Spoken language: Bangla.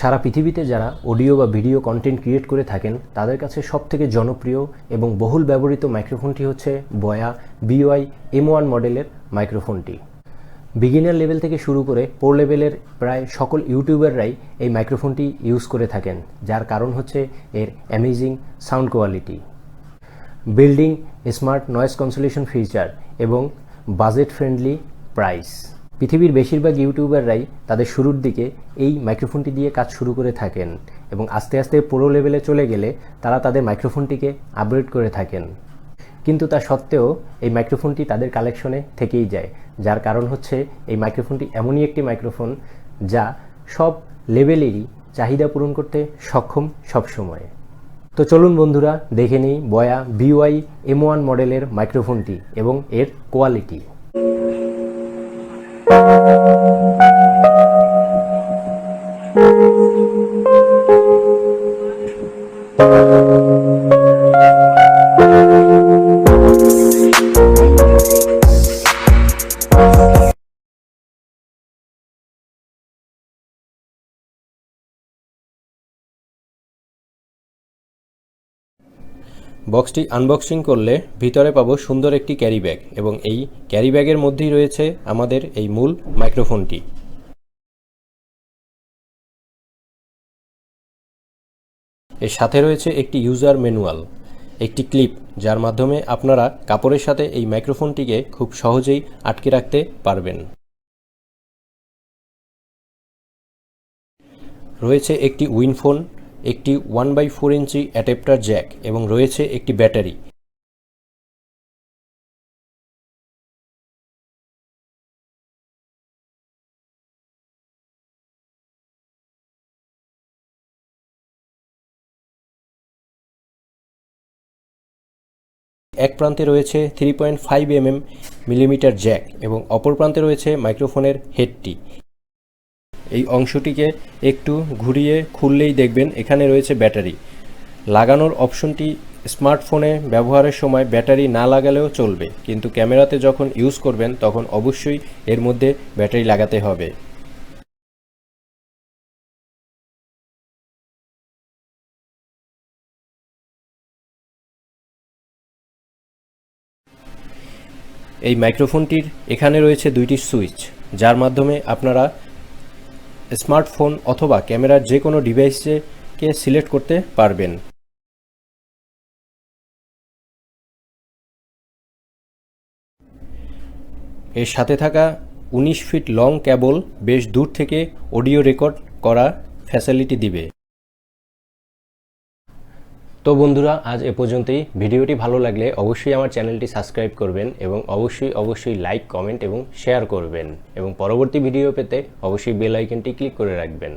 সারা পৃথিবীতে যারা অডিও বা ভিডিও কন্টেন্ট ক্রিয়েট করে থাকেন তাদের কাছে সবথেকে জনপ্রিয় এবং বহুল ব্যবহৃত মাইক্রোফোনটি হচ্ছে বয়া BY-M1 মডেলের মাইক্রোফোনটি। বিগিনার লেভেল থেকে শুরু করে প্রো লেভেলের প্রায় সকল ইউটিউবাররাই এই মাইক্রোফোনটি ইউজ করে থাকেন, যার কারণ হচ্ছে এর amazing sound quality, building smart noise cancellation feature এবং বাজেট ফ্রেন্ডলি প্রাইস। পৃথিবীর বেশিরভাগ ইউটিউবাররাই তাদের শুরুর দিকে এই মাইক্রোফোনটি দিয়ে কাজ শুরু করে থাকেন এবং আস্তে আস্তে প্রো লেভেলে চলে গেলে তারা তাদের মাইক্রোফোনটিকে আপগ্রেড করে থাকেন। কিন্তু তা সত্ত্বেও এই মাইক্রোফোনটি তাদের কালেকশনে থেকেই যায়, যার কারণ হচ্ছে এই মাইক্রোফোনটি এমনই একটি মাইক্রোফোন যা সব লেভেলেরই চাহিদা পূরণ করতে সক্ষম সবসময়। তো চলুন বন্ধুরা দেখে নিই বয়া BY-M1 মডেলের মাইক্রোফোনটি এবং এর কোয়ালিটি। বক্সটি আনবক্সিং করলে ভিতরে পাবো সুন্দর একটি ক্যারি ব্যাগ এবং এই ক্যারি ব্যাগের মধ্যেই রয়েছে আমাদের এই মূল মাইক্রোফোনটি। এর সাথে রয়েছে একটি ইউজার ম্যানুয়াল, একটি ক্লিপ যার মাধ্যমে আপনারা কাপড়ের সাথে এই মাইক্রোফোনটিকে খুব সহজেই আটকে রাখতে পারবেন। রয়েছে একটি উইনফোন, একটি 1/4 ইঞ্চি অ্যাডাপ্টার জ্যাক এবং রয়েছে একটি ব্যাটারি। এক প্রান্তে রয়েছে 3.5 মিলিমিটার জ্যাক এবং অপর প্রান্তে রয়েছে মাইক্রোফোনের হেডটি। এই অংশটিকে একটু ঘুরিয়ে খুললেই দেখবেন এখানে রয়েছে ব্যাটারি। লাগানোর অপশনটি স্মার্টফোনে ব্যবহারের সময় ব্যাটারি না লাগালেও চলবে, কিন্তু ক্যামেরাতে যখন ইউজ করবেন তখন অবশ্যই এর মধ্যে ব্যাটারি লাগাতে হবে। এই মাইক্রোফোনটির এখানে রয়েছে দুইটি সুইচ, যার মাধ্যমে আপনারা স্মার্টফোন অথবা ক্যামেরার যে কোনো ডিভাইসকে সিলেক্ট করতে পারবেন। এর সাথে থাকা 19 ফিট লং কেবল বেশ দূর থেকে অডিও রেকর্ড করা ফ্যাসিলিটি দিবে। তো বন্ধুরা আজ এ পর্যন্তই। ভিডিওটি ভালো লাগলে অবশ্যই আমার চ্যানেলটি সাবস্ক্রাইব করবেন এবং অবশ্যই লাইক, কমেন্ট এবং শেয়ার করবেন এবং পরবর্তী ভিডিও পেতে অবশ্যই বেল আইকনটি ক্লিক করে রাখবেন।